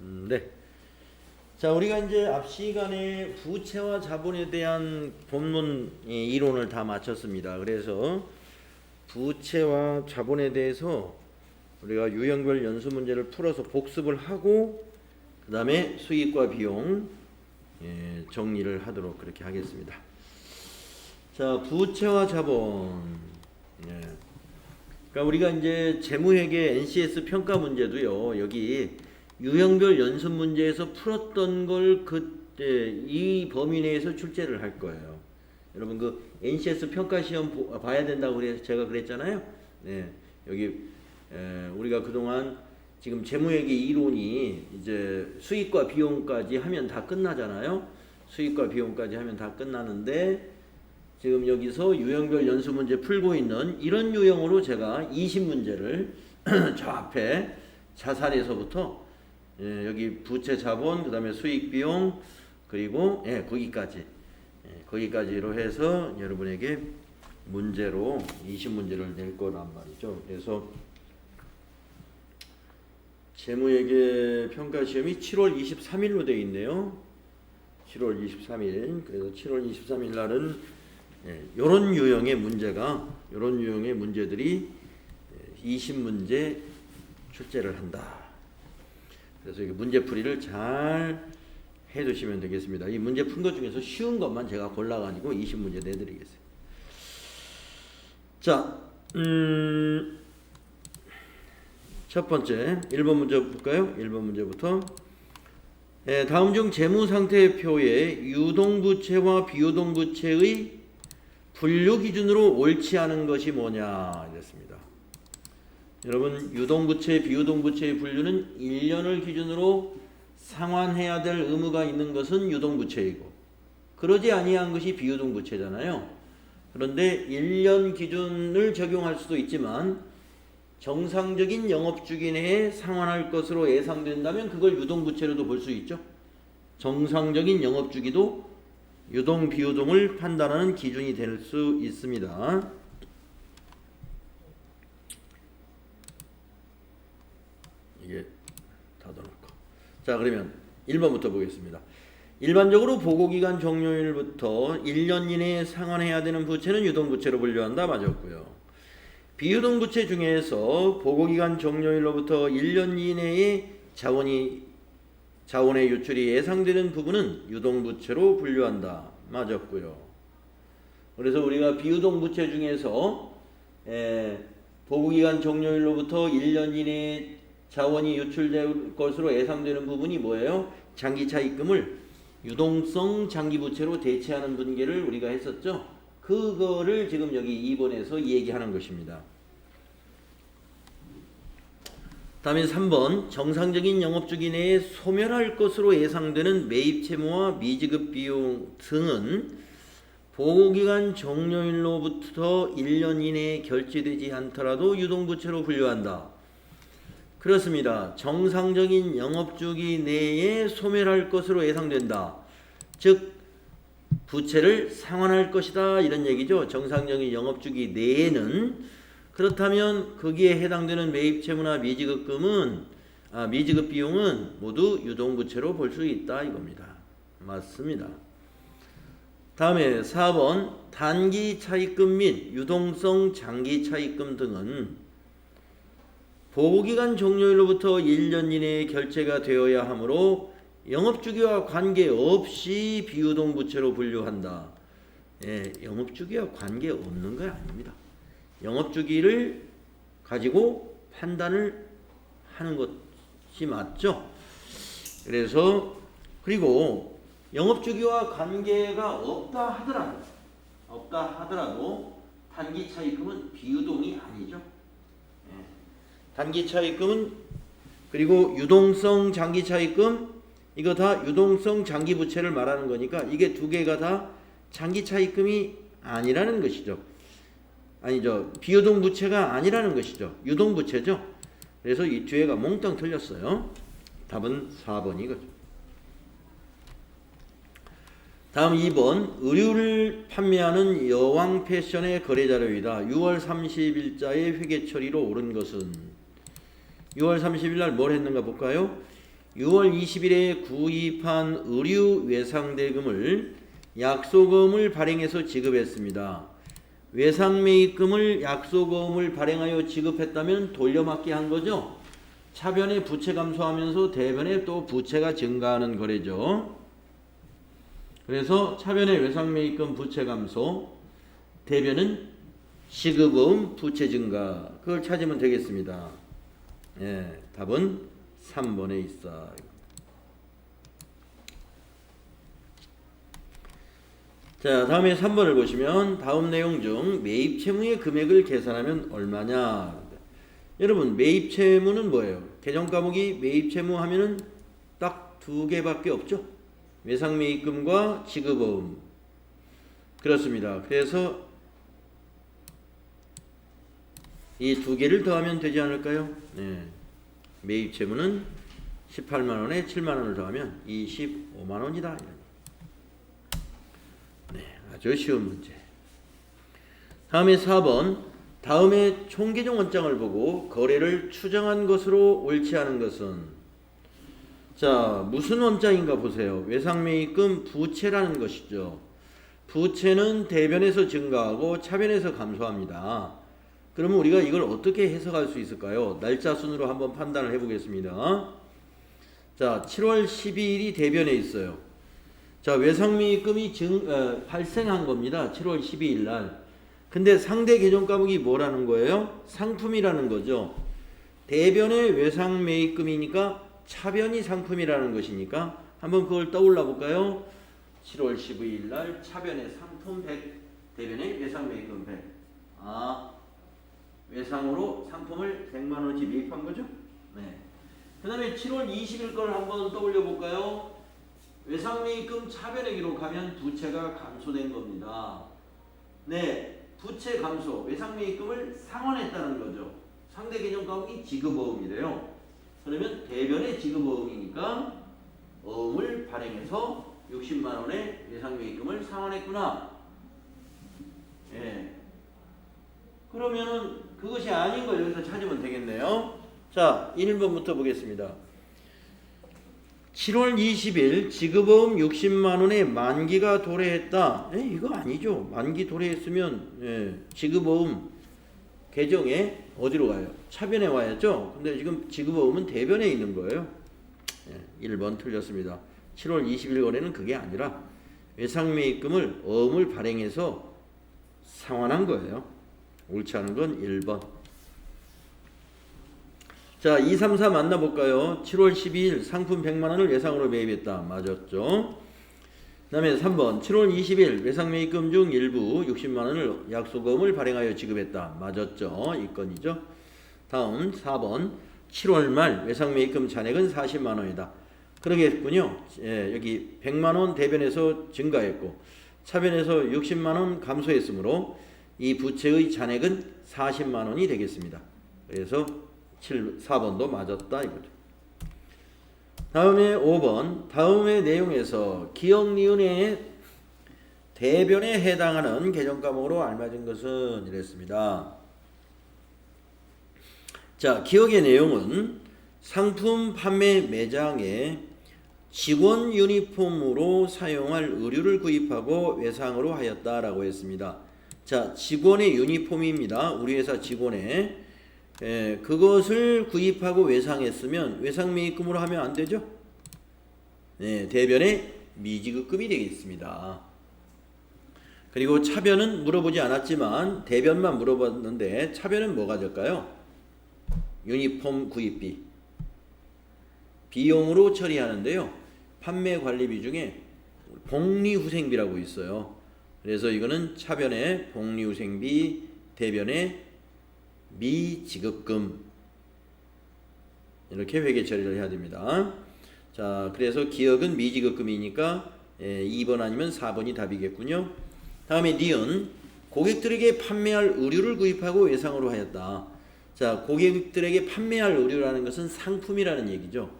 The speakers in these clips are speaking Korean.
네. 자, 우리가 이제 앞 시간에 부채와 자본에 대한 본문 이론을 다 마쳤습니다. 그래서 부채와 자본에 대해서 우리가 유형별 연수 문제를 풀어서 복습을 하고 그 다음에 수익과 비용 정리를 하도록 그렇게 하겠습니다. 자, 부채와 자본. 그러니까 우리가 이제 재무회계 NCS 평가 문제도요. 여기 유형별 연습 문제에서 풀었던 걸 그때 이 범위 내에서 출제를 할 거예요. 여러분 그 NCS 평가 시험 봐야 된다고 제가 그랬잖아요. 네, 여기 우리가 그동안 지금 재무회계 이론이 이제 수익과 비용까지 하면 다 끝나잖아요. 수익과 비용까지 하면 다 끝나는데 지금 여기서 유형별 연수 문제 풀고 있는 이런 유형으로 제가 20문제를 저 앞에 자산에서부터 여기 부채 자본, 그 다음에 수익 비용, 그리고 거기까지로 해서 여러분에게 문제로 20문제를 낼 거란 말이죠. 그래서 재무회계 평가 시험이 7월 23일로 되어 있네요. 7월 23일. 그래서 7월 23일 날은 이런 유형의 문제들이 20문제 출제를 한다. 그래서 이게 문제풀이를 잘 해두시면 되겠습니다. 이 문제 푼 것 중에서 쉬운 것만 제가 골라가지고 20문제 내드리겠어요. 자, 첫 번째 1번 문제 볼까요? 1번 문제부터. 다음 중 재무상태표에 유동부채와 비유동부채의 분류 기준으로 옳지 않은 것이 뭐냐 이랬습니다. 여러분 유동부채, 비유동부채의 분류는 1년을 기준으로 상환해야 될 의무가 있는 것은 유동부채이고 그러지 아니한 것이 비유동부채잖아요. 그런데 1년 기준을 적용할 수도 있지만 정상적인 영업주기 내에 상환할 것으로 예상된다면 그걸 유동부채로도 볼 수 있죠. 정상적인 영업주기도 유동, 비유동을 판단하는 기준이 될 수 있습니다. 이게 닫아놓고. 자, 그러면 1번부터 보겠습니다. 일반적으로 보고기간 종료일부터 1년 이내에 상환해야 되는 부채는 유동부채로 분류한다. 맞았고요. 비유동부채 중에서 보고기간 종료일로부터 1년 이내에 자원의 유출이 예상되는 부분은 유동부채로 분류한다. 맞았고요. 그래서 우리가 비유동부채 중에서 보고기간 종료일로부터 1년 이내에 자원이 유출될 것으로 예상되는 부분이 뭐예요? 장기차입금을 유동성 장기부채로 대체하는 분계를 우리가 했었죠. 그거를 지금 여기 2번에서 얘기하는 것입니다. 다음에 3번 정상적인 영업주기 내에 소멸할 것으로 예상되는 매입 채무와 미지급 비용 등은 보고기간 종료일로부터 1년 이내에 결제되지 않더라도 유동부채로 분류한다. 그렇습니다. 정상적인 영업주기 내에 소멸할 것으로 예상된다. 즉 부채를 상환할 것이다 이런 얘기죠. 정상적인 영업주기 내에는. 그렇다면 거기에 해당되는 매입채무나 미지급 비용은 모두 유동부채로 볼 수 있다 이겁니다. 맞습니다. 다음에 4번 단기차입금 및 유동성 장기차입금 등은 보고기간 종료일로부터 1년 이내에 결제가 되어야 하므로 영업주기와 관계없이 비유동부채로 분류한다. 영업주기와 관계없는 거 아닙니다. 영업주기를 가지고 판단을 하는 것이 맞죠. 그래서 그리고 영업주기와 관계가 없다 하더라도 단기차입금은 비유동이 아니죠. 단기차입금은 그리고 유동성 장기차입금 이거 다 유동성 장기부채를 말하는 거니까 이게 두 개가 다 장기차입금이 아니라는 것이죠. 아니죠. 비유동부채가 아니라는 것이죠. 유동부채죠. 그래서 이 뒤에가 몽땅 틀렸어요. 답은 4번이거든요. 다음 2번 의류를 판매하는 여왕 패션의 거래자료이다. 6월 30일자의 회계 처리로 옳은 것은 6월 30일 날 뭘 했는가 볼까요? 6월 20일에 구입한 의류 외상대금을 약소금을 발행해서 지급했습니다. 외상매입금을 약소금을 발행하여 지급했다면 돌려막기 한 거죠. 차변에 부채 감소하면서 대변에 또 부채가 증가하는 거래죠. 그래서 차변에 외상매입금 부채 감소, 대변은 지급음 부채 증가. 그걸 찾으면 되겠습니다. 예, 답은 3번에 있어. 자, 다음에 3번을 보시면 다음 내용 중 매입 채무의 금액을 계산하면 얼마냐. 여러분, 매입 채무는 뭐예요? 계정 과목이 매입 채무 하면은 딱 두 개밖에 없죠. 외상 매입금과 지급음. 그렇습니다. 그래서 이 두 개를 더하면 되지 않을까요? 네. 매입 채무는 18만 원에 7만 원을 더하면 25만 원이다. 네, 아주 쉬운 문제. 다음에 4번. 다음에 총계정 원장을 보고 거래를 추정한 것으로 옳지 않은 것은, 자, 무슨 원장인가 보세요. 외상매입금 부채라는 것이죠. 부채는 대변에서 증가하고 차변에서 감소합니다. 그러면 우리가 이걸 어떻게 해석할 수 있을까요? 날짜 순으로 한번 판단을 해보겠습니다. 자, 7월 12일이 대변에 있어요. 자, 외상매입금이 발생한 겁니다. 7월 12일 날. 근데 상대 계정 과목이 뭐라는 거예요? 상품이라는 거죠. 대변의 외상매입금이니까 차변이 상품이라는 것이니까 한번 그걸 떠올라 볼까요? 7월 15일 날 차변의 상품 100, 대변의 외상매입금 100. 외상으로 상품을 100만 원어치 매입한 거죠? 네. 그 다음에 7월 20일 걸 한번 떠올려 볼까요? 외상매입금 차변에 기록하면 부채가 감소된 겁니다. 네. 부채 감소, 외상매입금을 상환했다는 거죠. 상대 개정 과목이 지급어음이래요. 그러면 대변의 지급어음이니까 어음을 발행해서 60만 원의 외상매입금을 상환했구나. 예. 그러면은 그것이 아닌 걸 여기서 찾으면 되겠네요. 자, 1번부터 보겠습니다. 7월 20일 지급어음 60만 원의 만기가 도래했다. 이거 아니죠. 만기 도래했으면 지급어음 계정에 어디로 가요? 차변에 와야죠. 근데 지금 지급어음은 대변에 있는 거예요. 1번 틀렸습니다. 7월 20일 거래는 그게 아니라 외상매입금을 어음을 발행해서 상환한 거예요. 옳지 않은 건 1번. 자, 2, 3, 4 만나볼까요? 7월 12일 상품 100만원을 외상으로 매입했다. 맞았죠? 그 다음에 3번 7월 20일 외상매입금 중 일부 60만원을 약소금을 발행하여 지급했다. 맞았죠? 이 건이죠. 다음 4번 7월 말 외상매입금 잔액은 40만원이다. 그러겠군요. 예, 여기 100만원 대변에서 증가했고 차변에서 60만원 감소했으므로 이 부채의 잔액은 40만원이 되겠습니다. 그래서 4번도 맞았다 이거죠. 다음에 5번. 다음의 내용에서 기억 니은의 대변에 해당하는 계정 과목으로 알맞은 것은 이랬습니다. 자, 기억의 내용은 상품 판매 매장에 직원 유니폼으로 사용할 의류를 구입하고 외상으로 하였다라고 했습니다. 자, 직원의 유니폼입니다. 우리 회사 직원의. 그것을 구입하고 외상했으면 외상매입금으로 하면 안 되죠? 네, 대변의 미지급금이 되겠습니다. 그리고 차변은 물어보지 않았지만 대변만 물어봤는데 차변은 뭐가 될까요? 유니폼 구입비. 비용으로 처리하는데요. 판매 관리비 중에 복리후생비라고 있어요. 그래서 이거는 차변의 복리후생비, 대변의 미지급금 이렇게 회계 처리를 해야 됩니다. 자, 그래서 기억은 미지급금이니까 2번 아니면 4번이 답이겠군요. 다음에 니은 고객들에게 판매할 의류를 구입하고 외상으로 하였다. 자, 고객들에게 판매할 의류라는 것은 상품이라는 얘기죠.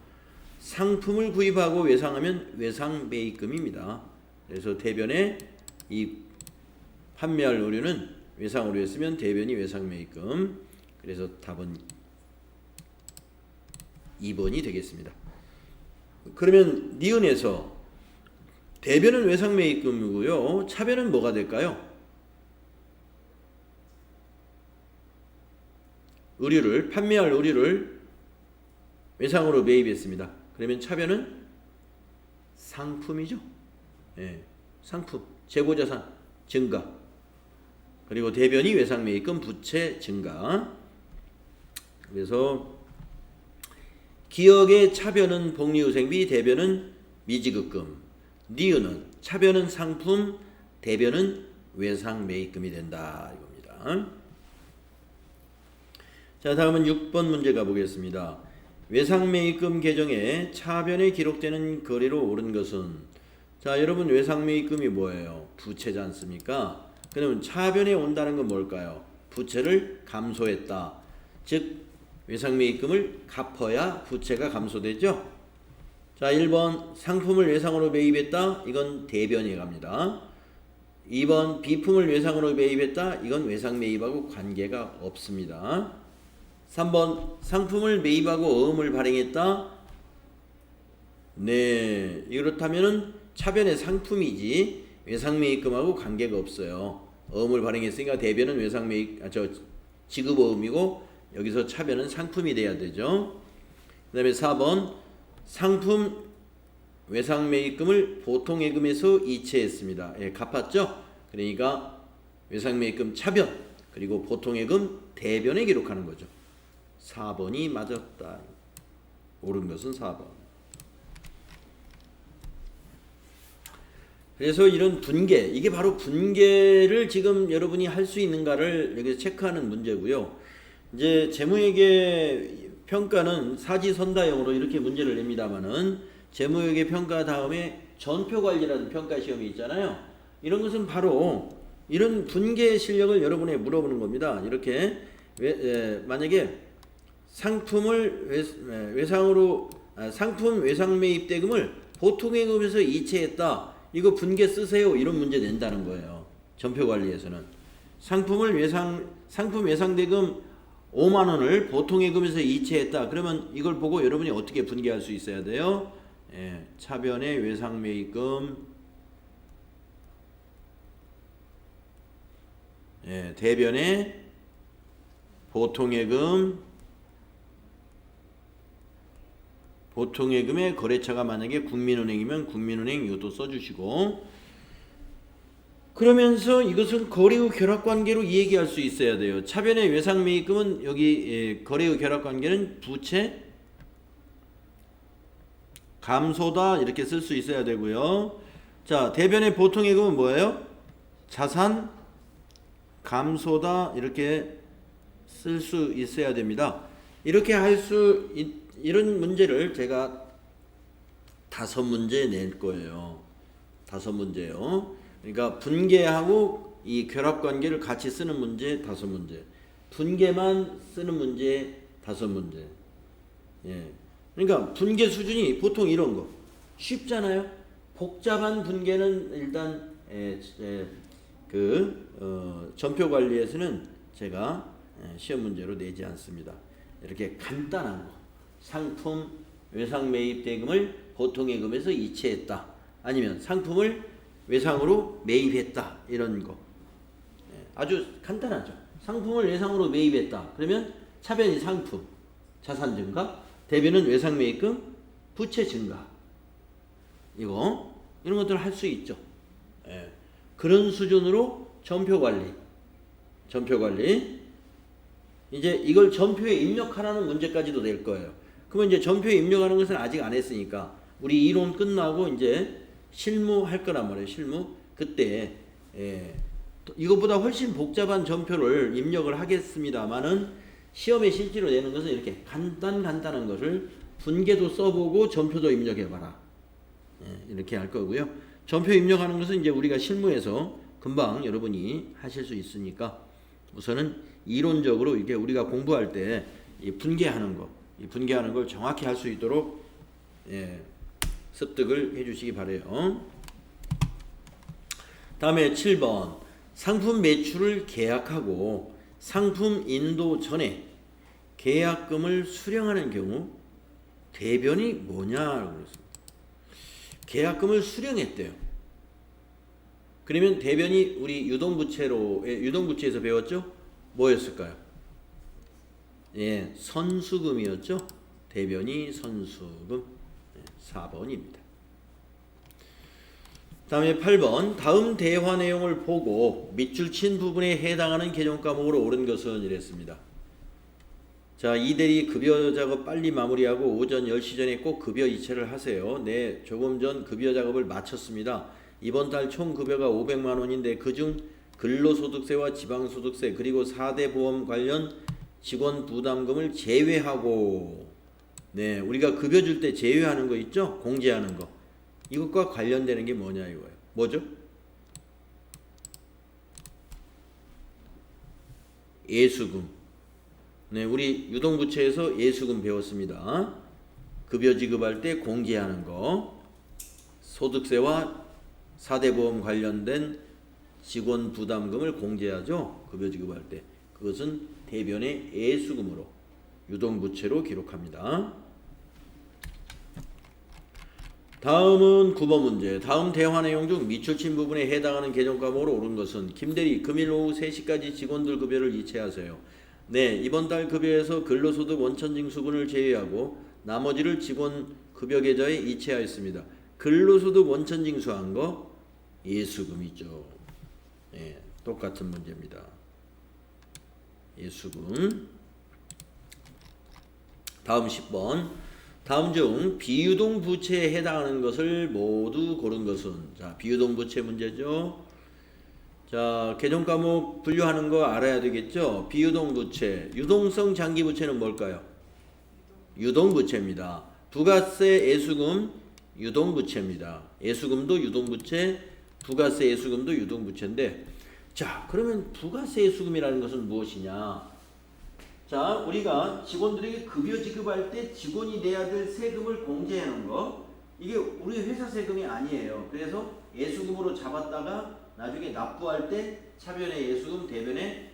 상품을 구입하고 외상하면 외상매입금입니다. 그래서 대변에 이 판매할 의류는 외상으로 했으면 대변이 외상매입금. 그래서 답은 2번이 되겠습니다. 그러면 니은에서 대변은 외상매입금이고요. 차변은 뭐가 될까요? 판매할 의류를 외상으로 매입했습니다. 그러면 차변은 상품이죠. 예, 상품, 재고자산 증가. 그리고 대변이 외상매입금 부채 증가. 그래서 기억의 차변은 복리후생비, 대변은 미지급금. 니은은 차변은 상품, 대변은 외상매입금이 된다 이겁니다. 자, 다음은 6번 문제 가보겠습니다. 외상매입금 계정에 차변에 기록되는 거래로 오른 것은, 자 여러분 외상매입금이 뭐예요? 부채지 않습니까? 그러면 차변에 온다는 건 뭘까요? 부채를 감소했다. 즉 외상매입금을 갚아야 부채가 감소되죠. 자 1번 상품을 외상으로 매입했다. 이건 대변에 갑니다. 2번 비품을 외상으로 매입했다. 이건 외상매입하고 관계가 없습니다. 3번 상품을 매입하고 어음을 발행했다. 네, 이렇다면은 차변의 상품이지 외상매입금하고 관계가 없어요. 어음을 발행했으니까 대변은 지급어음이고 여기서 차변은 상품이 돼야 되죠. 그 다음에 4번 상품 외상매입금을 보통예금에서 이체했습니다. 예, 갚았죠? 그러니까 외상매입금 차변 그리고 보통예금 대변에 기록하는 거죠. 4번이 맞았다. 옳은 것은 4번. 그래서 이런 분계, 이게 바로 분계를 지금 여러분이 할 수 있는가를 여기서 체크하는 문제고요. 이제 재무회계 평가는 사지선다형으로 이렇게 문제를 냅니다만은 재무회계 평가 다음에 전표관리라는 평가 시험이 있잖아요. 이런 것은 바로 이런 분계 실력을 여러분에게 물어보는 겁니다. 이렇게 만약에 상품을 상품 외상매입 대금을 보통예금에서 이체했다. 이거 분계 쓰세요. 이런 문제 낸다는 거예요. 전표관리에서는 상품 외상대금 5만 원을 보통예금에서 이체했다. 그러면 이걸 보고 여러분이 어떻게 분계할 수 있어야 돼요? 예, 차변의 외상매입금, 예, 대변의 보통예금의 거래처가 만약에 국민은행이면 국민은행 이것도 써주시고, 그러면서 이것은 거래의 결합관계로 얘기할 수 있어야 돼요. 차변의 외상매입금은 여기 거래의 결합관계는 부채 감소다 이렇게 쓸 수 있어야 되고요. 자, 대변의 보통예금은 뭐예요? 자산 감소다 이렇게 쓸 수 있어야 됩니다. 이렇게 이런 문제를 제가 5문제 낼 거예요. 5문제요. 그러니까 분계하고 이 결합관계를 같이 쓰는 문제 5문제. 분계만 쓰는 문제 5문제. 예. 그러니까 분계 수준이 보통 이런 거. 쉽잖아요. 복잡한 분계는 일단 전표관리에서는 제가 시험 문제로 내지 않습니다. 이렇게 간단한 거. 상품 외상매입 대금을 보통예금에서 이체했다. 아니면 상품을 외상으로 매입했다. 이런 거. 아주 간단하죠. 상품을 외상으로 매입했다. 그러면 차변이 상품, 자산 증가, 대변은 외상매입금, 부채 증가. 이런 것들을 할 수 있죠. 그런 수준으로 전표관리. 이제 이걸 전표에 입력하라는 문제까지도 될 거예요. 그러면 이제 전표에 입력하는 것은 아직 안 했으니까 우리 이론 끝나고 이제 실무 할 거란 말이에요. 실무 그때 이것보다 훨씬 복잡한 전표를 입력을 하겠습니다만은 시험에 실제로 내는 것은 이렇게 간단한 것을 분계도 써보고 전표도 입력해봐라. 이렇게 할 거고요. 전표 입력하는 것은 이제 우리가 실무에서 금방 여러분이 하실 수 있으니까 우선은 이론적으로 이게 우리가 공부할 때 이 분계하는 걸 정확히 할 수 있도록 습득을 해주시기 바래요. 다음에 7번 상품 매출을 계약하고 상품 인도 전에 계약금을 수령하는 경우 대변이 뭐냐라고 그랬습니다. 계약금을 수령했대요. 그러면 대변이 우리 유동부채에서 배웠죠? 뭐였을까요? 예, 선수금이었죠? 대변이 선수금. 4번입니다. 다음에 8번. 다음 대화 내용을 보고 밑줄 친 부분에 해당하는 개정 과목으로 옳은 것은 이랬습니다. 자, 이대리 급여 작업 빨리 마무리하고 오전 10시 전에 꼭 급여 이체를 하세요. 네, 조금 전 급여 작업을 마쳤습니다. 이번 달 총 급여가 500만 원인데 그중 근로소득세와 지방소득세 그리고 4대 보험 관련 직원 부담금을 제외하고, 네, 우리가 급여 줄 때 제외하는 거 있죠? 공제하는 거. 이것과 관련되는 게 뭐냐 이거예요. 뭐죠? 예수금. 네, 우리 유동부채에서 예수금 배웠습니다. 급여 지급할 때 공제하는 거. 소득세와 4대 보험 관련된 직원 부담금을 공제하죠. 급여 지급할 때. 그것은 대변의 예수금으로 유동부채로 기록합니다. 다음은 9번 문제. 다음 대화 내용 중 밑줄 친 부분에 해당하는 개정 과목으로 옳은 것은 김대리 금일 오후 3시까지 직원들 급여를 이체하세요. 네, 이번 달 급여에서 근로소득 원천징수분을 제외하고 나머지를 직원 급여 계좌에 이체하였습니다. 근로소득 원천징수한 거 예수금이죠. 네, 똑같은 문제입니다. 예수금. 다음 10번. 다음 중 비유동 부채에 해당하는 것을 모두 고른 것은, 자, 비유동 부채 문제죠. 자, 개정 과목 분류하는 거 알아야 되겠죠. 비유동 부채, 유동성 장기 부채는 뭘까요? 유동 부채입니다. 부가세 예수금 유동 부채입니다. 예수금도 유동 부채, 부가세 예수금도 유동 부채인데, 자, 그러면 부가세 예수금이라는 것은 무엇이냐? 자, 우리가 직원들에게 급여 지급할 때 직원이 내야 될 세금을 공제하는 거, 이게 우리 회사 세금이 아니에요. 그래서 예수금으로 잡았다가 나중에 납부할 때 차변의 예수금, 대변의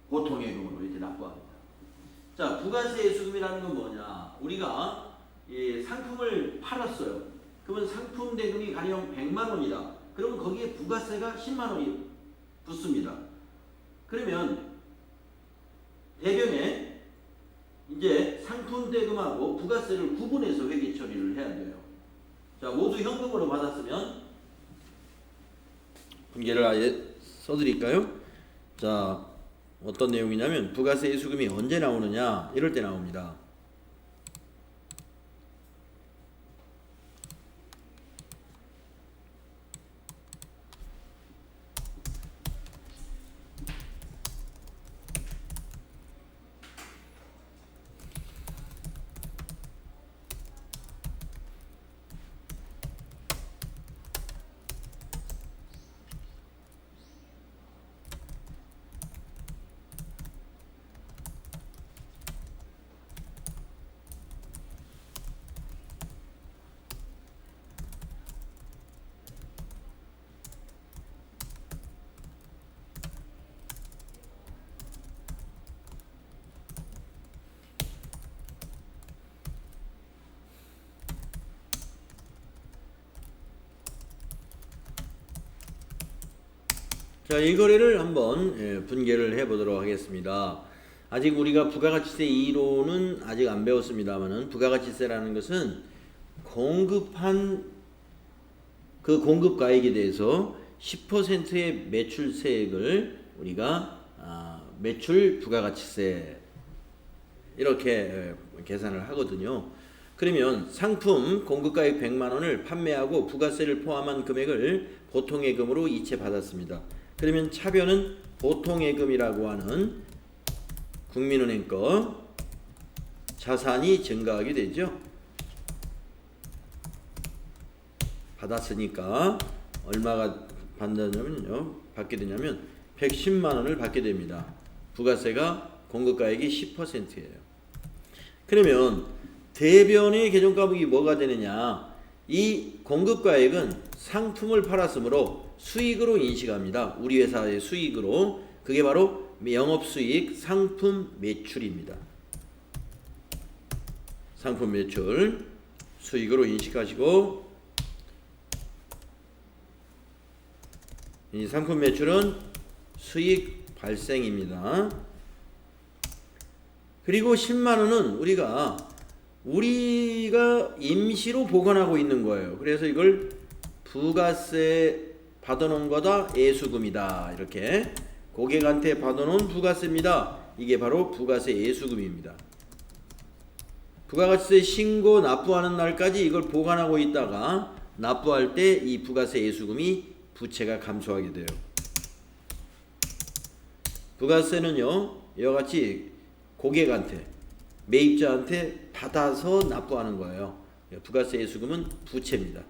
보통예금으로 이렇게 납부합니다. 자, 부가세 예수금이라는 건 뭐냐? 우리가 상품을 팔았어요. 그러면 상품 대금이 가령 100만 원이다. 그러면 거기에 부가세가 10만 원이 붙습니다. 그러면 대변에 이제 상품 대금하고 부가세를 구분해서 회계 처리를 해야 돼요. 자, 모두 현금으로 받았으면 분개를 아예 써드릴까요? 자, 어떤 내용이냐면 부가세 예수금이 언제 나오느냐, 이럴 때 나옵니다. 자, 일거래를 한번 분개를 해보도록 하겠습니다. 아직 우리가 부가가치세 이론은 아직 안 배웠습니다만은, 부가가치세라는 것은 공급한 그 공급가액에 대해서 10%의 매출세액을 우리가 매출 부가가치세 이렇게 계산을 하거든요. 그러면 상품 공급가액 100만 원을 판매하고 부가세를 포함한 금액을 보통예금으로 이체받았습니다. 그러면 차변은 보통예금이라고 하는 국민은행 거 자산이 증가하게 되죠. 받았으니까 얼마가 받게 되냐면 110만 원을 받게 됩니다. 부가세가 공급가액이 10%예요. 그러면 대변의 개정 과목이 뭐가 되느냐? 이 공급가액은 상품을 팔았으므로 수익으로 인식합니다. 우리 회사의 수익으로. 그게 바로 영업수익 상품 매출입니다. 상품 매출 수익으로 인식하시고, 이 상품 매출은 수익 발생입니다. 그리고 10만 원은 우리가 임시로 보관하고 있는 거예요. 그래서 이걸 부가세 받아놓은 거다, 예수금이다. 이렇게 고객한테 받아놓은 부가세입니다. 이게 바로 부가세 예수금입니다. 부가세 신고 납부하는 날까지 이걸 보관하고 있다가 납부할 때 이 부가세 예수금이 부채가 감소하게 돼요. 부가세는요, 이와 같이 고객한테, 매입자한테 받아서 납부하는 거예요. 부가세 예수금은 부채입니다.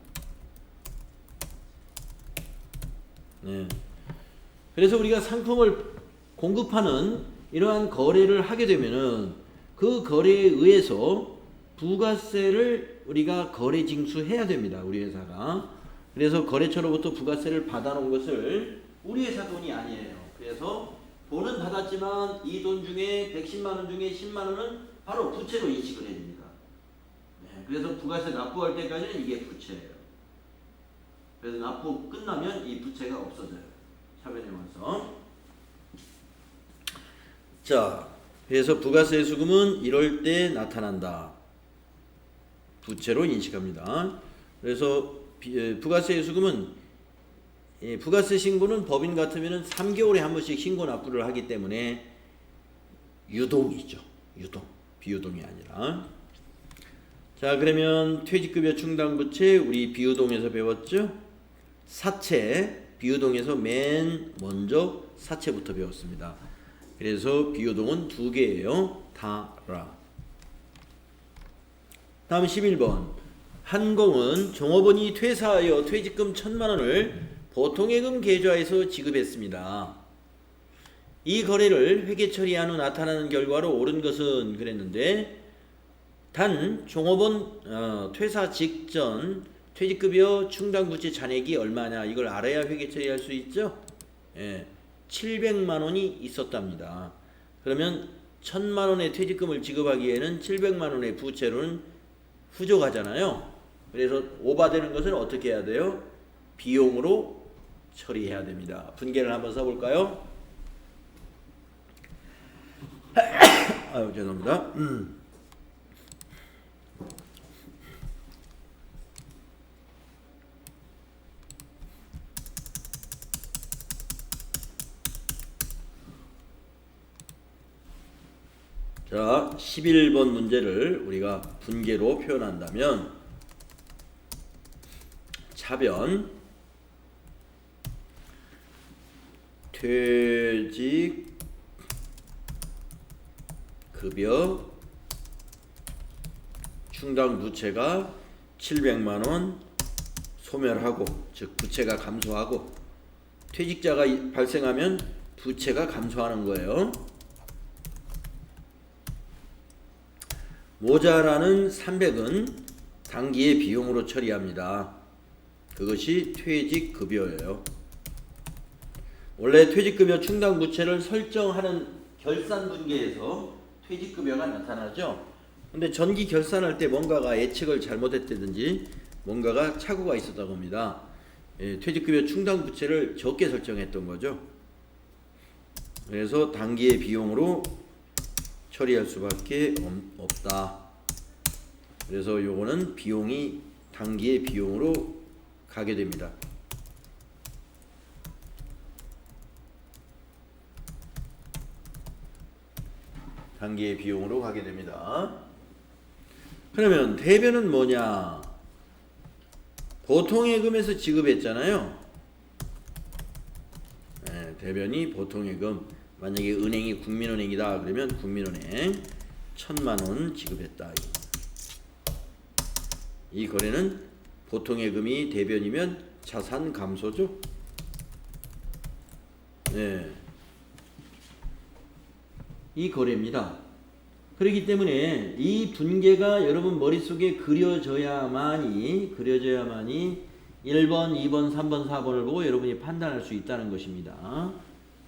네. 그래서 우리가 상품을 공급하는 이러한 거래를 하게 되면은 그 거래에 의해서 부가세를 우리가 거래 징수해야 됩니다. 우리 회사가. 그래서 거래처로부터 부가세를 받아놓은 것을 우리 회사 돈이 아니에요. 그래서 돈은 받았지만 이 돈 중에 110만 원 중에 10만 원은 바로 부채로 인식을 해줍니다. 네, 그래서 부가세 납부할 때까지는 이게 부채예요. 그래서 납부 끝나면 이 부채가 없어져요. 차변에 와서. 자, 그래서 부가세 수금은 이럴 때 나타난다. 부채로 인식합니다. 그래서 부가세 수금은 부가세 신고는 법인 같으면 3개월에 한 번씩 신고 납부를 하기 때문에 유동이죠. 유동. 비유동이 아니라. 자, 그러면 퇴직급여 충당부채 우리 비유동에서 배웠죠? 사채. 비유동에서 맨 먼저 사채부터 배웠습니다. 그래서 비유동은 2개예요. 다라. 다음 11번. 한공은 종업원이 퇴사하여 퇴직금 1,000만 원을 보통예금 계좌에서 지급했습니다. 이 거래를 회계 처리한 후 나타나는 결과로 옳은 것은 그랬는데, 단 종업원 퇴사 직전 퇴직급여 충당부채 잔액이 얼마냐 이걸 알아야 회계 처리할 수 있죠. 예, 700만 원이 있었답니다. 그러면 1,000만 원의 퇴직금을 지급하기에는 700만 원의 부채로는 부족하잖아요. 그래서 오바되는 것은 어떻게 해야 돼요? 비용으로 처리해야 됩니다. 분계를 한번 써볼까요? 아유, 죄송합니다. 자, 11번 문제를 우리가 분계로 표현한다면 차변 퇴직급여 충당부채가 700만 원 소멸하고, 즉 부채가 감소하고, 퇴직자가 발생하면 부채가 감소하는 거예요. 모자라는 300은 당기의 비용으로 처리합니다. 그것이 퇴직급여예요. 원래 퇴직급여 충당부채를 설정하는 결산분계에서 퇴직급여가 나타나죠. 근데 전기 결산할 때 뭔가가 예측을 잘못했다든지 뭔가가 착오가 있었다고 합니다. 예, 퇴직급여 충당부채를 적게 설정했던 거죠. 그래서 당기의 비용으로 처리할 수밖에 없다. 그래서 요거는 비용이 당기의 비용으로 가게 됩니다. 단기의 비용으로 가게 됩니다. 그러면 대변은 뭐냐? 보통예금에서 지급했잖아요. 네, 대변이 보통예금. 만약에 은행이 국민은행이다 그러면 국민은행 1,000만 원 지급했다. 이 거래는 보통예금이 대변이면 자산 감소죠. 네. 이 거래입니다. 그렇기 때문에 이 분계가 여러분 머릿속에 그려져야만이 1번, 2번, 3번, 4번을 보고 여러분이 판단할 수 있다는 것입니다.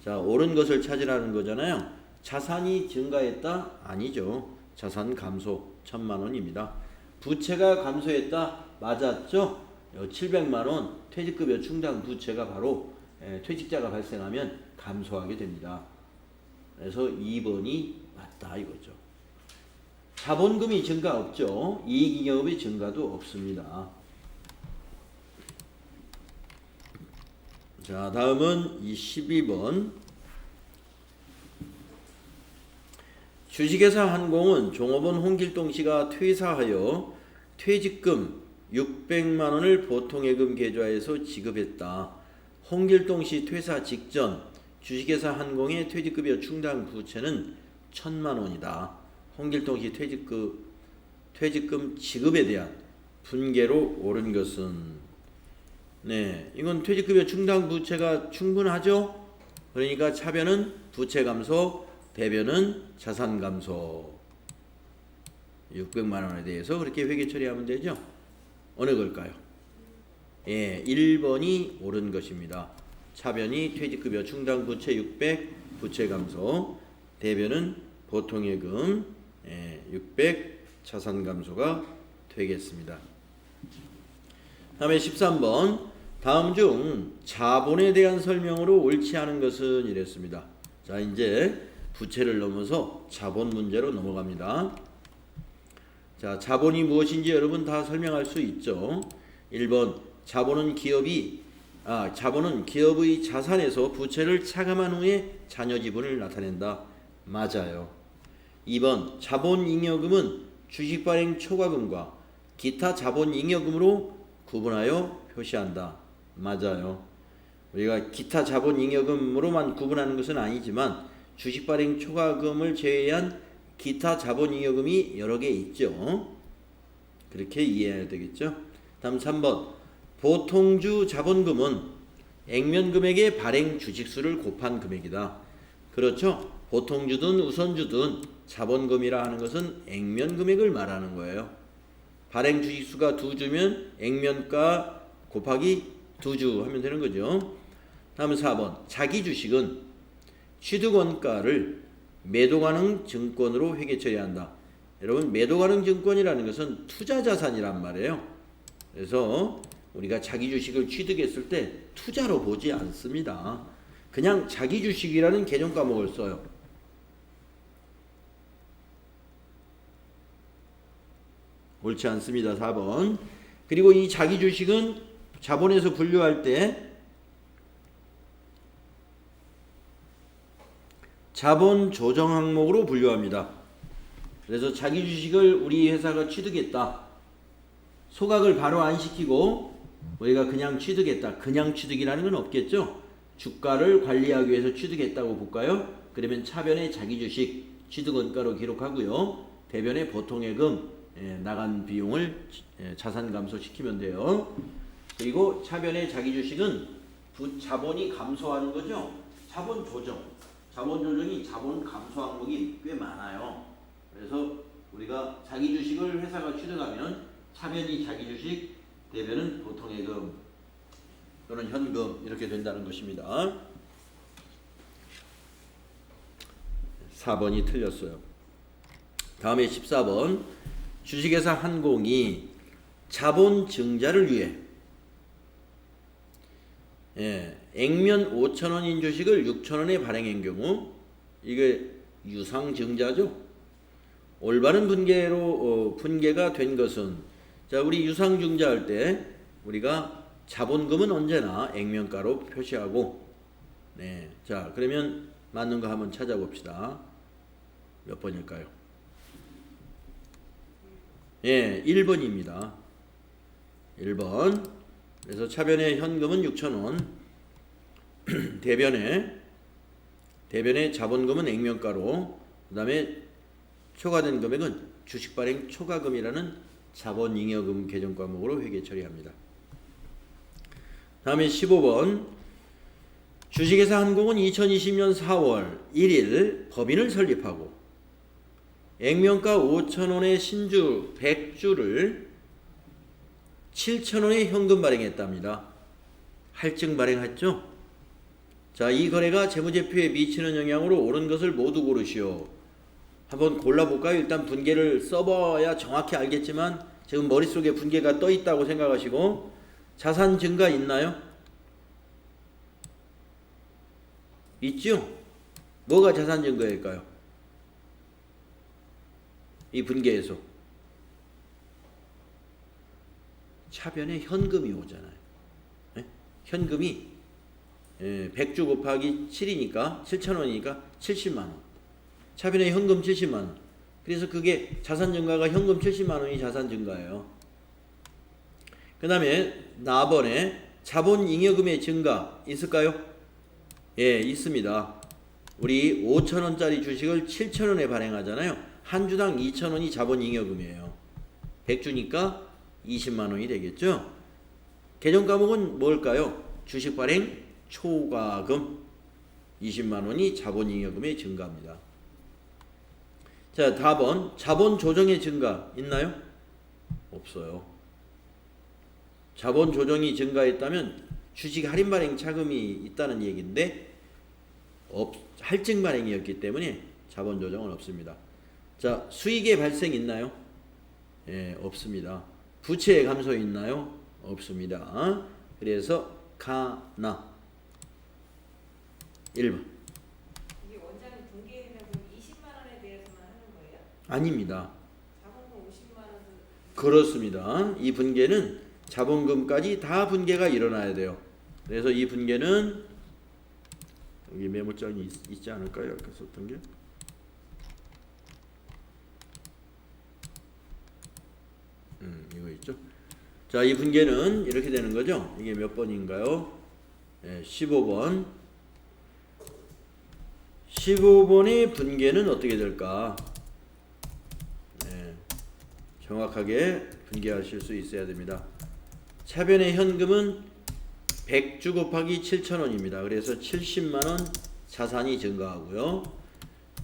자, 옳은 것을 찾으라는 거잖아요. 자산이 증가했다? 아니죠. 자산 감소 1,000만 원입니다. 부채가 감소했다? 맞았죠. 700만 원 퇴직급여 충당 부채가 바로 퇴직자가 발생하면 감소하게 됩니다. 그래서 2번이 맞다 이거죠. 자본금이 증가 없죠. 이익잉여금의 증가도 없습니다. 자, 다음은 이 12번. 주식회사 한공은 종업원 홍길동 씨가 퇴사하여 퇴직금 600만 원을 보통예금 계좌에서 지급했다. 홍길동 씨 퇴사 직전 주식회사 한공의 퇴직급여 충당 부채는 1,000만 원이다. 홍길동 씨 퇴직금 지급에 대한 분개로 옳은 것은 이건 퇴직급여 충당 부채가 충분하죠. 그러니까 차변은 부채 감소, 대변은 자산 감소. 600만 원에 대해서 그렇게 회계 처리하면 되죠. 어느 걸까요? 1번이 옳은 것입니다. 차변이 퇴직급여 충당 부채 600, 부채 감소, 대변은 보통예금 600, 자산 감소가 되겠습니다. 다음에 13번. 다음 중 자본에 대한 설명으로 옳지 않은 것은 이랬습니다. 자, 이제 부채를 넘어서 자본 문제로 넘어갑니다. 자, 자본이 무엇인지 여러분 다 설명할 수 있죠. 1번. 자본은 기업의 자산에서 부채를 차감한 후에 자녀 지분을 나타낸다. 맞아요. 2번. 자본잉여금은 주식발행 초과금과 기타 자본잉여금으로 구분하여 표시한다. 맞아요. 우리가 기타 자본잉여금으로만 구분하는 것은 아니지만 주식발행 초과금을 제외한 기타 자본잉여금이 여러 개 있죠. 그렇게 이해해야 되겠죠. 다음 3번. 보통주 자본금은 액면금액의 발행 주식수를 곱한 금액이다. 그렇죠. 보통주든 우선주든 자본금이라 하는 것은 액면금액을 말하는 거예요. 발행 주식수가 2주면 액면가 곱하기 2주 하면 되는 거죠. 다음 4번. 자기 주식은 취득원가를 매도가능 증권으로 회계 처리한다. 여러분, 매도가능 증권이라는 것은 투자자산이란 말이에요. 그래서 우리가 자기 주식을 취득했을 때 투자로 보지 않습니다. 그냥 자기 주식이라는 개념 과목을 써요. 옳지 않습니다. 4번. 그리고 이 자기 주식은 자본에서 분류할 때 자본 조정 항목으로 분류합니다. 그래서 자기 주식을 우리 회사가 취득했다. 소각을 바로 안 시키고 우리가 그냥 취득했다. 그냥 취득이라는 건 없겠죠. 주가를 관리하기 위해서 취득했다고 볼까요? 그러면 차변에 자기 주식 취득원가로 기록하고요. 대변에 보통예금 나간 비용을 자산 감소시키면 돼요. 그리고 차변의 자기 주식은 자본이 감소하는 거죠. 자본 조정. 자본 조정이 자본 감소 항목이 꽤 많아요. 그래서 우리가 자기 주식을 회사가 취득하면 차변이 자기 주식, 대변은 보통예금 또는 현금 이렇게 된다는 것입니다. 4번이 틀렸어요. 다음에 14번. 주식회사 한공이 자본 증자를 위해 액면 5,000원인 주식을 6,000원에 발행한 경우 이게 유상증자죠. 올바른 분계로 분계가 된 것은, 자, 우리 유상증자할 때 우리가 자본금은 언제나 액면가로 표시하고, 자, 그러면 맞는 거 한번 찾아봅시다. 몇 번일까요? 1번입니다. 1번. 그래서 차변의 현금은 6,000원, 대변의 자본금은 액면가로, 그 다음에 초과된 금액은 주식발행 초과금이라는 자본잉여금 계정 과목으로 회계 처리합니다. 다음에 15번. 주식회사 한공은 2020년 4월 1일 법인을 설립하고 액면가 5,000원의 신주 100주를 7,000원에 현금 발행했답니다. 할증 발행했죠? 자, 이 거래가 재무제표에 미치는 영향으로 옳은 것을 모두 고르시오. 한번 골라볼까요? 일단 분계를 써봐야 정확히 알겠지만 지금 머릿속에 분계가 떠 있다고 생각하시고, 자산 증가 있나요? 있죠? 뭐가 자산 증가일까요? 이 분계에서 차변에 현금이 오잖아요. 네? 현금이 100주 곱하기 7이니까 7,000원이니까 70만 원. 차변에 현금 70만 원. 그래서 그게 자산 증가가 현금 70만 원이 자산 증가예요. 그 다음에 나번에 자본 잉여금의 증가 있을까요? 예, 있습니다. 우리 5,000원짜리 주식을 7,000원에 발행하잖아요. 한 주당 2,000원이 자본 잉여금이에요. 100주니까 20만 원이 되겠죠? 개정 과목은 뭘까요? 주식 발행 초과금 20만 원이 자본 잉여금의 증가입니다. 자, 다번 자본 조정의 증가 있나요? 없어요. 자본 조정이 증가했다면 주식 할인 발행 차금이 있다는 얘기인데 할증 발행이었기 때문에 자본 조정은 없습니다. 자, 수익의 발생 있나요? 예, 없습니다. 부채의 감소 있나요? 없습니다. 그래서 가나 1번. 이게 원장님 분계되면 20만 원에 대해서만 하는 거예요? 아닙니다. 자본금 50만 원. 그렇습니다. 이 분계는 자본금까지 다 분계가 일어나야 돼요. 그래서 이 분계는 여기 메모장이 있지 않을까요? 아까 썼던 게. 이거 있죠. 자, 이 분계는 이렇게 되는 거죠. 이게 몇 번인가요? 15번. 15번의 분계는 어떻게 될까? 정확하게 분계하실 수 있어야 됩니다. 차변의 현금은 100주 곱하기 7,000원입니다. 그래서 70만원 자산이 증가하고요.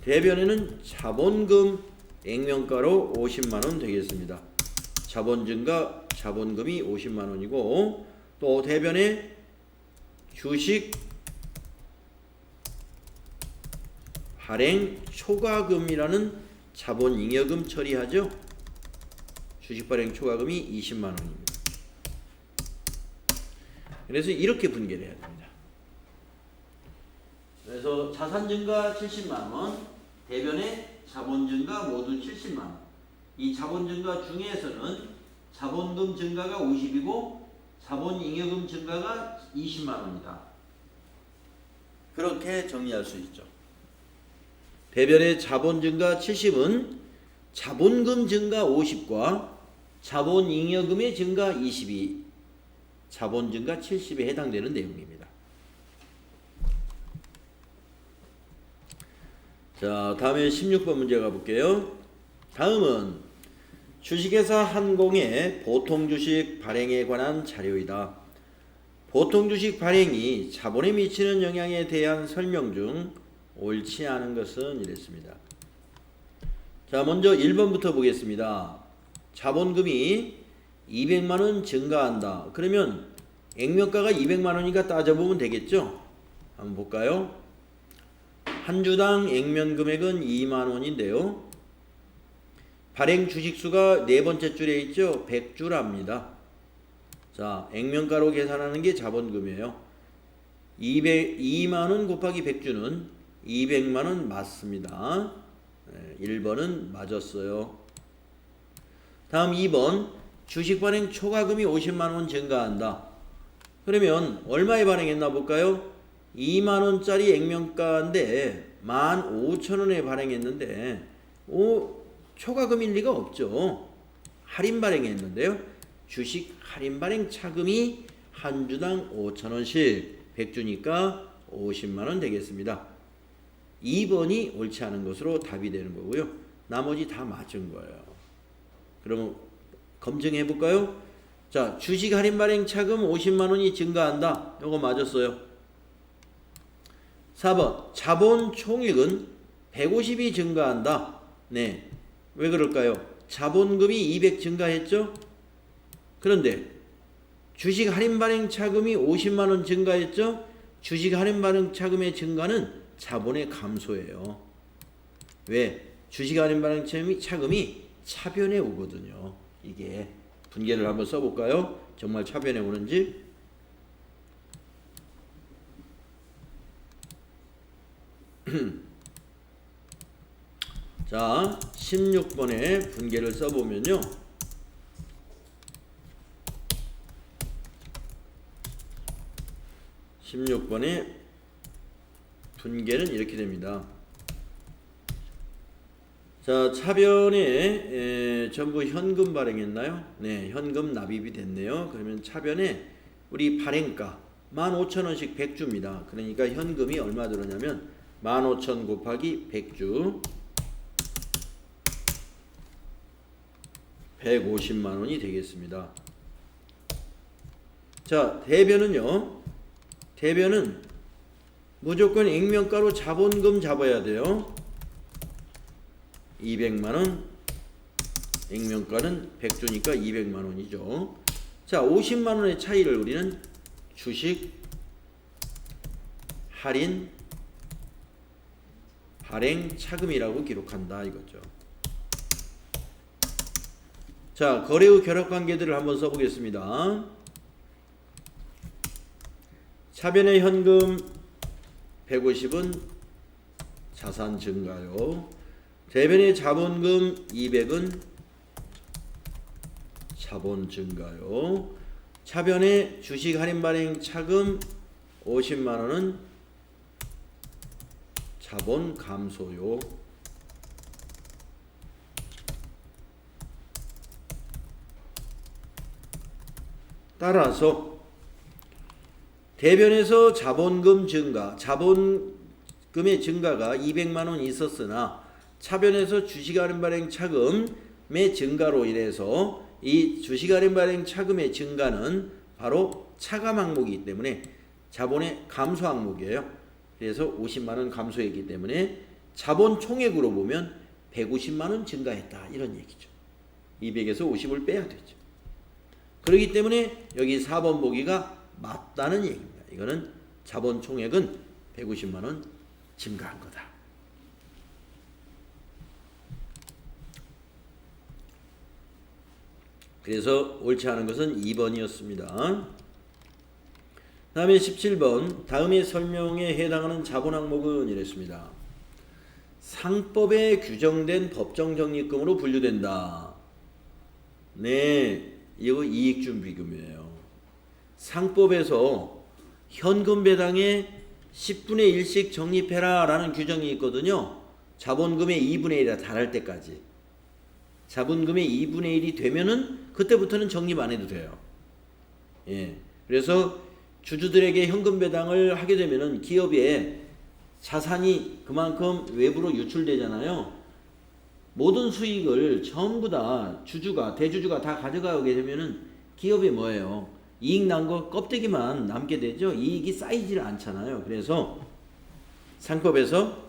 대변에는 자본금 액면가로 50만원 되겠습니다. 자본 증가, 자본금이 50만원이고 또 대변에 주식 발행 초과금이라는 자본 잉여금 처리하죠. 주식 발행 초과금이 20만원입니다. 그래서 이렇게 분계를 해야 됩니다. 그래서 자산 증가 70만원, 대변에 자본 증가 모두 70만원. 이 자본 증가 중에서는 자본금 증가가 50이고 자본 잉여금 증가가 20만원이다. 그렇게 정리할 수 있죠. 대변의 자본 증가 70은 자본금 증가 50과 자본 잉여금의 증가 20이 자본 증가 70에 해당되는 내용입니다. 자, 다음에 16번 문제 가볼게요. 다음은 주식회사 한공의 보통주식 발행에 관한 자료이다. 보통주식 발행이 자본에 미치는 영향에 대한 설명 중 옳지 않은 것은 이랬습니다. 자, 먼저 1번부터 보겠습니다. 자본금이 200만원 증가한다. 그러면 액면가가 200만원이니까 따져보면 되겠죠? 한번 볼까요? 한 주당 액면 금액은 2만원인데요. 발행 주식수가 네 번째 줄에 있죠? 100주랍니다. 자, 액면가로 계산하는 게 자본금이에요. 2만원 곱하기 100주는 200만원 맞습니다. 1번은 맞았어요. 다음 2번 주식 발행 초과금이 50만원 증가한다. 그러면 얼마에 발행했나 볼까요? 2만원짜리 액면가인데 15,000원에 발행했는데 초과금일 리가 없죠. 할인 발행했는데요. 주식 할인 발행 차금이 한 주당 5,000원씩 100주니까 50만원 되겠습니다. 2번이 옳지 않은 것으로 답이 되는 거고요. 나머지 다 맞은 거예요. 그러면 검증해 볼까요? 자, 주식 할인 발행 차금 50만원이 증가한다. 이거 맞았어요. 4번 자본 총액은 150이 증가한다. 네, 왜 그럴까요? 자본금이 200 증가했죠? 그런데 주식 할인 발행 차금이 50만원 증가했죠? 주식 할인 발행 차금의 증가는 자본의 감소예요. 왜? 주식 할인 발행 차금이 차변에 오거든요. 이게 분계를 한번 써볼까요? 정말 차변에 오는지. 자, 16번에 분계를 써보면요. 분계는 이렇게 됩니다. 자, 차변에 전부 현금 발행했나요? 네, 현금 납입이 됐네요. 그러면 차변에 우리 발행가 15,000원씩 100주입니다. 그러니까 현금이 얼마 들어냐면 15,000 곱하기 100주 150만 원이 되겠습니다. 자, 대변은요. 대변은 무조건 액면가로 자본금 잡아야 돼요. 200만 원. 액면가는 100주니까 200만 원이죠. 자, 50만 원의 차이를 우리는 주식 할인 발행 차금이라고 기록한다 이거죠. 자, 거래 후 결합 관계들을 한번 써보겠습니다. 차변의 현금 150은 자산 증가요. 대변의 자본금 200은 자본 증가요. 차변의 주식 할인 발행 차금 50만 원은 자본 감소요. 따라서 대변에서 자본금 증가, 자본금의 증가가 200만 원 있었으나 차변에서 주식 할인 발행 차금의 증가로 인해서 이 주식 할인 발행 차금의 증가는 바로 차감 항목이기 때문에 자본의 감소 항목이에요. 그래서 50만 원 감소했기 때문에 자본 총액으로 보면 150만 원 증가했다 이런 얘기죠. 200에서 50을 빼야 되죠. 그렇기 때문에 여기 4번 보기가 맞다는 얘기입니다. 이거는 자본 총액은 150만 원 증가한 거다. 그래서 옳지 않은 것은 2번이었습니다. 다음에 17번 다음의 설명에 해당하는 자본 항목은 이랬습니다. 상법에 규정된 법정 적립금으로 분류된다. 네, 이거 이익준비금이에요. 상법에서 현금 배당에 10분의 1씩 적립해라 라는 규정이 있거든요. 자본금의 2분의 1이라 달할 때까지. 자본금의 2분의 1이 되면은 그때부터는 적립 안 해도 돼요. 예. 그래서 주주들에게 현금 배당을 하게 되면은 기업에 자산이 그만큼 외부로 유출되잖아요. 모든 수익을 전부 다 주주가, 대주주가 다 가져가게 되면은 기업이 뭐예요? 이익 난 거 껍데기만 남게 되죠. 이익이 쌓이질 않잖아요. 그래서 상법에서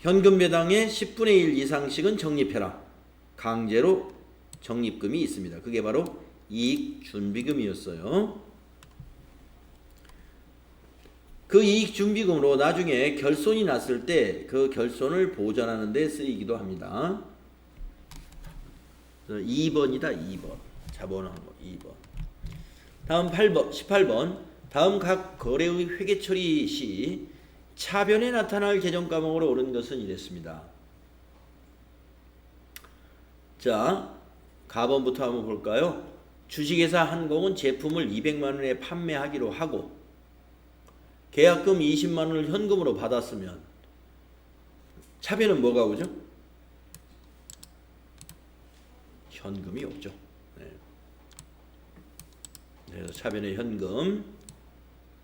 현금 배당의 10분의 1 이상씩은 적립해라. 강제로 적립금이 있습니다. 그게 바로 이익준비금이었어요. 그 이익준비금으로 나중에 결손이 났을 때 그 결손을 보전하는 데 쓰이기도 합니다. 2번이다. 2번. 자본항목 2번. 다음 8번, 18번. 다음 각 거래의 회계 처리 시 차변에 나타날 계정 과목으로 옳은 것은 이랬습니다. 자, 가번부터 한번 볼까요? 주식회사 한공은 제품을 200만 원에 판매하기로 하고 계약금 20만 원을 현금으로 받았으면 차변은 뭐가 오죠? 현금이 오죠. 네. 그래서 차변의 현금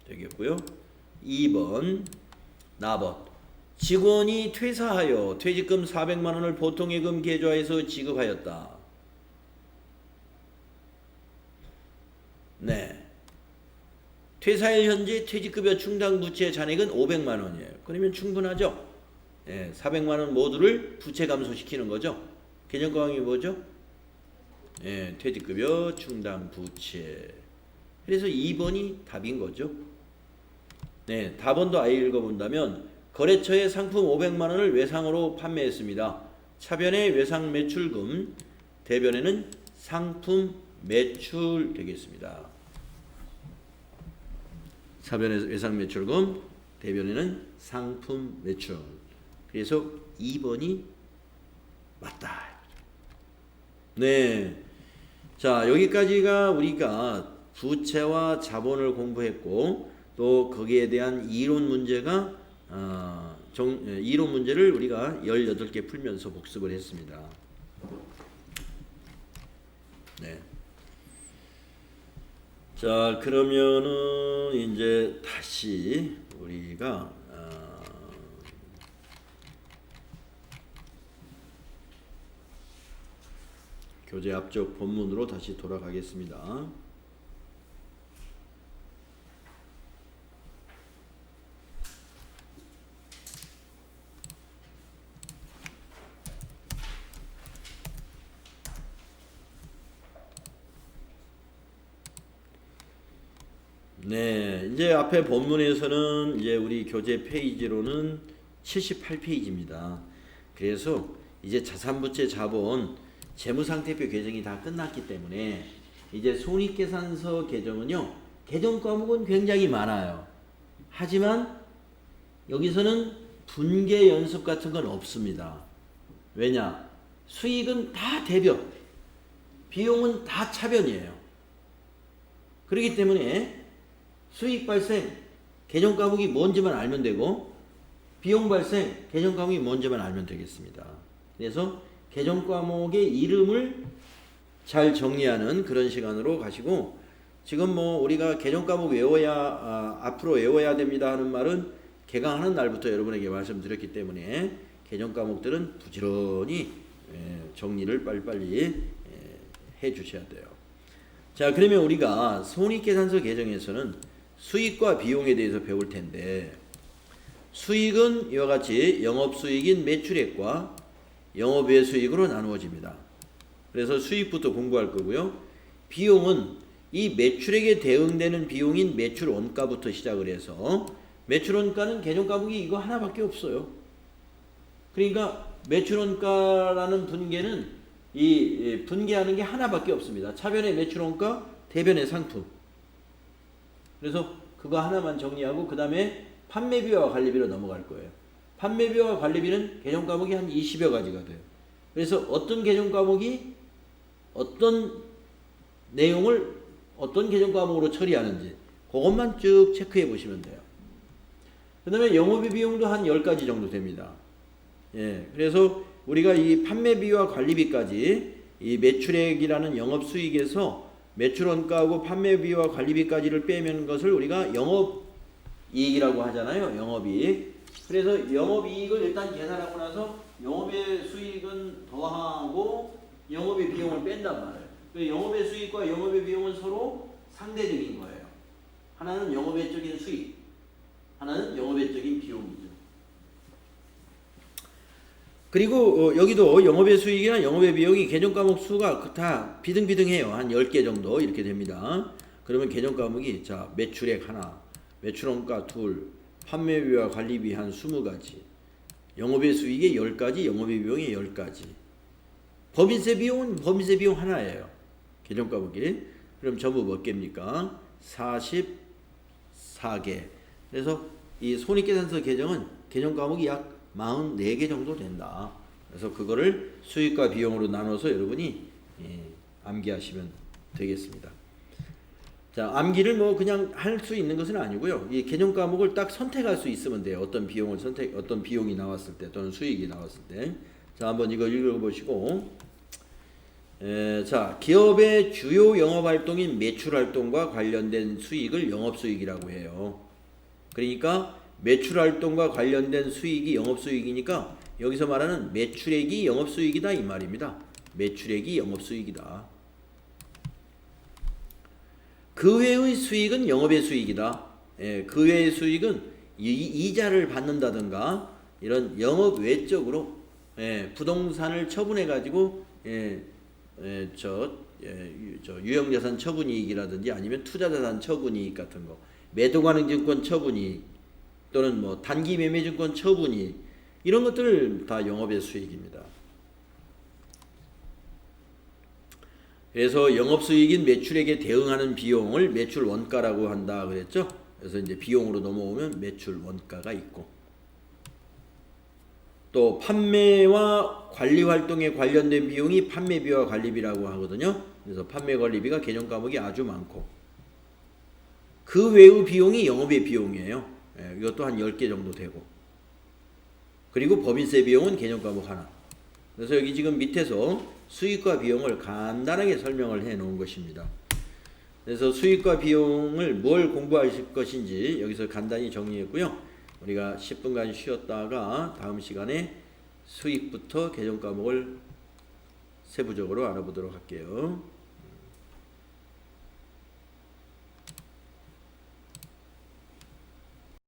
되겠고요. 2번 나번 직원이 퇴사하여 퇴직금 400만 원을 보통예금 계좌에서 지급하였다. 네. 퇴사일 현재 퇴직급여 충당 부채 잔액은 500만 원이에요. 그러면 충분하죠? 네, 400만 원 모두를 부채 감소시키는 거죠. 개념과목이 뭐죠? 네, 퇴직급여 충당 부채. 그래서 2번이 답인 거죠. 네, 답원도 아예 읽어본다면 거래처에 상품 500만 원을 외상으로 판매했습니다. 차변의 외상 매출금, 대변에는 상품 매출 되겠습니다. 차변의 외상 매출금, 대변에는 상품 매출. 그래서 2번이 맞다. 네. 자, 여기까지가 우리가 부채와 자본을 공부했고 또 거기에 대한 이론 문제가 이론 문제를 우리가 18개 풀면서 복습을 했습니다. 네. 자, 그러면은 이제 다시 우리가 교재 앞쪽 본문으로 다시 돌아가겠습니다. 네, 이제 앞에 본문에서는 이제 우리 교재 페이지로는 78페이지입니다. 그래서 이제 자산부채 자본 재무상태표 개정이 다 끝났기 때문에 이제 손익계산서 개정은요, 개정 과목은 굉장히 많아요. 하지만 여기서는 분계 연습 같은 건 없습니다. 왜냐? 수익은 다 대변, 비용은 다 차변이에요. 그렇기 때문에 수익 발생, 개정 과목이 뭔지만 알면 되고 비용 발생, 개정 과목이 뭔지만 알면 되겠습니다. 그래서 개정 과목의 이름을 잘 정리하는 그런 시간으로 가시고, 지금 뭐 우리가 개정 과목 외워야 앞으로 외워야 됩니다 하는 말은 개강하는 날부터 여러분에게 말씀드렸기 때문에 개정 과목들은 부지런히 정리를 빨리빨리 해 주셔야 돼요. 자, 그러면 우리가 손익계산서 개정에서는 수익과 비용에 대해서 배울 텐데, 수익은 이와 같이 영업수익인 매출액과 영업외 수익으로 나누어집니다. 그래서 수익부터 공부할 거고요. 비용은 이 매출액에 대응되는 비용인 매출 원가부터 시작을 해서, 매출 원가는 개정 과목이 이거 하나밖에 없어요. 그러니까 매출 원가라는 분계는 이 분계하는 게 하나밖에 없습니다. 차변의 매출 원가, 대변의 상품. 그래서 그거 하나만 정리하고 그 다음에 판매비와 관리비로 넘어갈 거예요. 판매비와 관리비는 개정 과목이 한 20여 가지가 돼요. 그래서 어떤 개정 과목이 어떤 내용을 어떤 개정 과목으로 처리하는지 그것만 쭉 체크해 보시면 돼요. 그 다음에 영업비 비용도 한 10가지 정도 됩니다. 예, 그래서 우리가 이 판매비와 관리비까지 이 매출액이라는 영업수익에서 매출원가하고 판매비와 관리비까지를 빼면 것을 우리가 영업이익이라고 하잖아요. 영업이익. 그래서 영업이익을 일단 계산하고 나서 영업의 수익은 더하고 영업의 비용을 뺀단 말이에요. 그 영업의 수익과 영업의 비용은 서로 상대적인 거예요. 하나는 영업외적인 수익, 하나는 영업외적인 비용이죠. 그리고 여기도 영업의 수익이나 영업의 비용이 개정 과목 수가 다 비등비등해요. 한 10개 정도 이렇게 됩니다. 그러면 개정 과목이 자, 매출액 하나, 매출원가 둘, 판매비와 관리비 한 20가지, 영업의 수익이 10가지, 영업의 비용이 10가지. 법인세 비용은 법인세 비용 하나예요. 개정 과목이. 그럼 전부 몇 개입니까? 44개. 그래서 이 손익계산서 개정은 개정 과목이 약 44개 정도 된다. 그래서 그거를 수익과 비용으로 나눠서 여러분이 암기하시면 되겠습니다. 자, 암기를 뭐 그냥 할 수 있는 것은 아니고요. 이 개정 과목을 딱 선택할 수 있으면 돼요. 어떤 비용을 어떤 비용이 나왔을 때 또는 수익이 나왔을 때. 자, 한번 이거 읽어보시고. 자, 기업의 주요 영업활동인 매출활동과 관련된 수익을 영업수익이라고 해요. 그러니까 매출활동과 관련된 수익이 영업수익이니까 여기서 말하는 매출액이 영업수익이다 이 말입니다. 매출액이 영업수익이다. 그 외의 수익은 영업의 수익이다. 그 외의 수익은 이자를 받는다든가 이런 영업 외적으로 부동산을 처분해 가지고 유형자산 처분이익이라든지 아니면 투자자산 처분이익 같은 거, 매도가능증권 처분이익 또는 뭐 단기 매매증권 처분이익 이런 것들 다 영업의 수익입니다. 그래서 영업수익인 매출액에 대응하는 비용을 매출 원가라고 한다 그랬죠. 그래서 이제 비용으로 넘어오면 매출 원가가 있고, 또 판매와 관리 활동에 관련된 비용이 판매비와 관리비라고 하거든요. 그래서 판매 관리비가 개념 과목이 아주 많고, 그 외의 비용이 영업의 비용이에요. 예, 이것도 한 10개 정도 되고, 그리고 법인세 비용은 개념 과목 하나. 그래서 여기 지금 밑에서 수익과 비용을 간단하게 설명을 해 놓은 것입니다. 그래서 수익과 비용을 뭘 공부하실 것인지 여기서 간단히 정리했고요. 우리가 10분간 쉬었다가 다음 시간에 수익부터 개념 과목을 세부적으로 알아보도록 할게요.